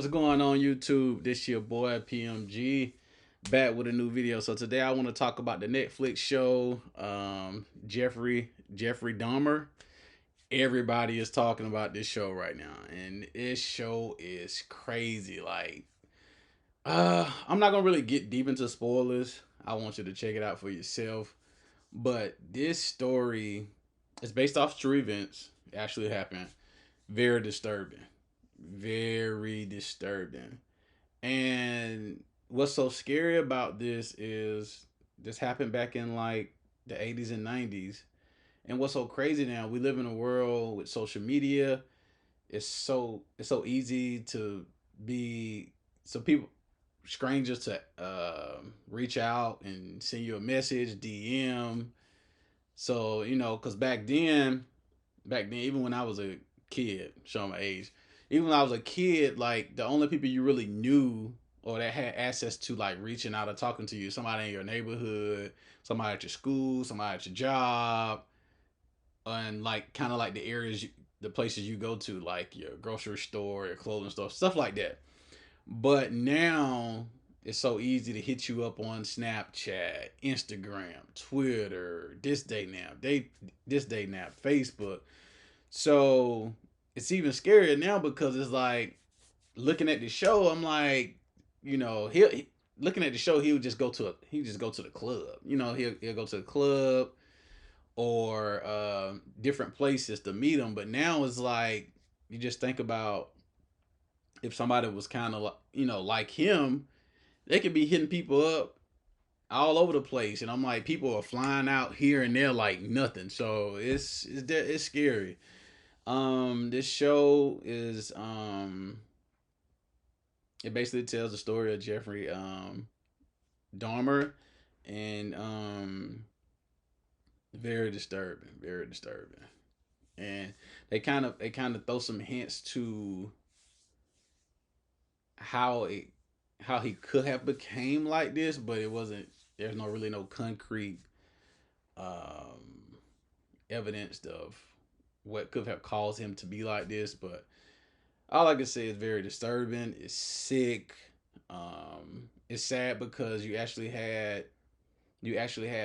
What's going on YouTube? This your boy PMG back with a new video. So today I want to talk about the Netflix show Jeffrey Dahmer. Everybody is talking about this show right now, and this show is crazy. I'm not gonna really get deep into spoilers. I want you to check it out for yourself. But this story is based off true events. It actually happened. Very disturbing. Very disturbing. And what's so scary about this is this happened back in like the 80s and 90s. And what's so crazy now, we live in a world with social media. It's so easy to be so people strangers to reach out and send you a message, DM. So, cuz back then even when I was a kid, showing my age, even when I was a kid, like the only people you really knew or that had access to like reaching out or talking to you, somebody in your neighborhood, somebody at your school, somebody at your job, and like kind of like the places you go to, like your grocery store, your clothing store, stuff like that. But now it's so easy to hit you up on Snapchat, Instagram, Twitter, this day now, Facebook. So it's even scarier now because it's like looking at the show. I'm like, looking at the show. He would just go to the club. He'll go to the club or different places to meet him. But now it's like you just think about if somebody was kind of like like him, they could be hitting people up all over the place, and I'm like, people are flying out here and there like nothing. So it's scary. This show is it basically tells the story of Jeffrey Dahmer, and very disturbing, very disturbing. And they kind of throw some hints to how it how he could have became like this, but it wasn't. There's no concrete um evidence of what could have caused him to be like this. But all I can say is very disturbing. It's sick. It's sad because you actually had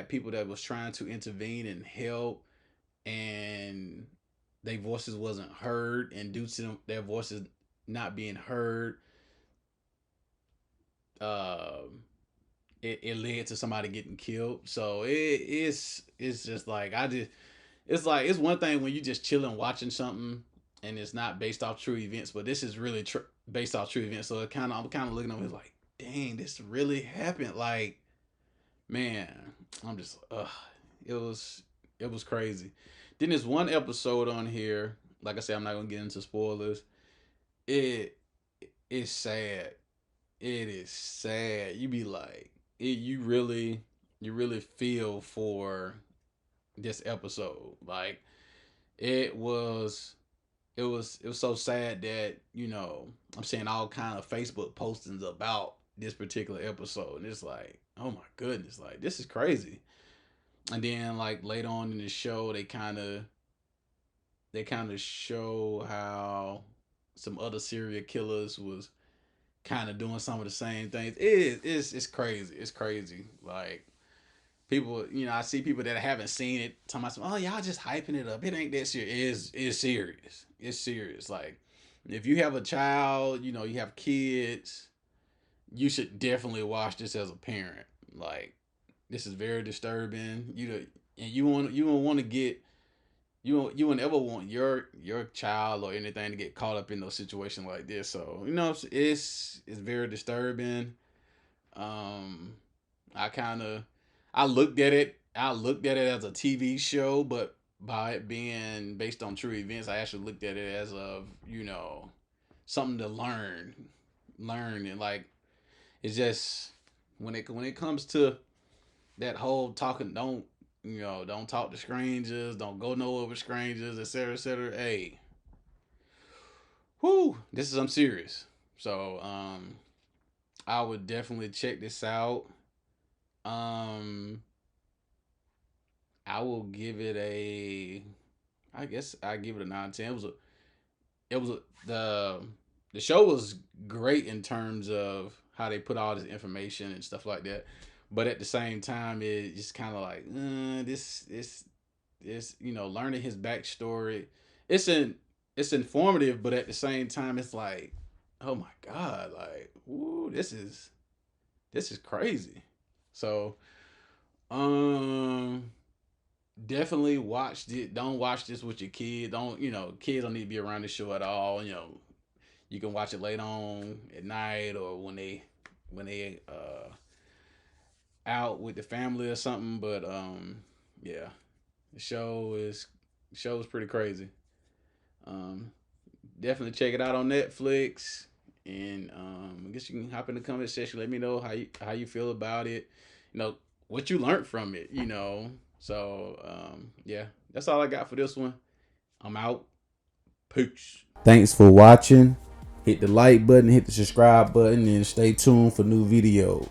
people that was trying to intervene and help, and their voices wasn't heard, and due to their voices not being heard, um, it led to somebody getting killed. So it's just like it's like it's one thing when you just chilling watching something and it's not based off true events, but this is really based off true events. So I'm kind of looking over it like, dang, this really happened. Like, man, I'm just it was crazy. Then there's one episode on here. Like I said, I'm not gonna get into spoilers. It it's sad. It is sad. You be like, you really feel for this episode. Like it was it was so sad that I'm seeing all kind of Facebook postings about this particular episode, and it's like, oh my goodness, like this is crazy. And then like later on in the show, they kind of show how some other serial killers was kind of doing some of the same things. It's crazy. It's crazy. Like people, I see people that haven't seen it talking about, oh y'all just hyping it up. It ain't that serious. It's serious. It's serious. Like if you have a child, you have kids, you should definitely watch this as a parent. Like this is very disturbing. And you don't want to get you won't ever want your child or anything to get caught up in those situations like this. So it's very disturbing. Um, I kind of I looked at it. I looked at it as a TV show, but by it being based on true events, I actually looked at it as something to learn, and like it's just when it comes to that whole talking, don't talk to strangers, don't go nowhere with strangers, etc., etc. Hey, whoo, this is I'm serious. So I would definitely check this out. Um, I will give it a, I guess I give it a 9/10. It was the the show was great in terms of how they put all this information and stuff like that. But at the same time, it just kind of like this learning his backstory. It's in it's informative, but at the same time, it's like, oh my god, like, ooh, this is crazy. So, um, definitely watch it. Don't watch this with your kid. Don't kids don't need to be around the show at all. You can watch it late on at night or when they out with the family or something. But yeah, the show is pretty crazy. Um, definitely check it out on Netflix. And I guess you can hop in the comment section. Let me know how you feel about it. You know what you learned from it. So yeah, that's all I got for this one. I'm out. Peace. Thanks for watching. Hit the like button, hit the subscribe button, and stay tuned for new videos.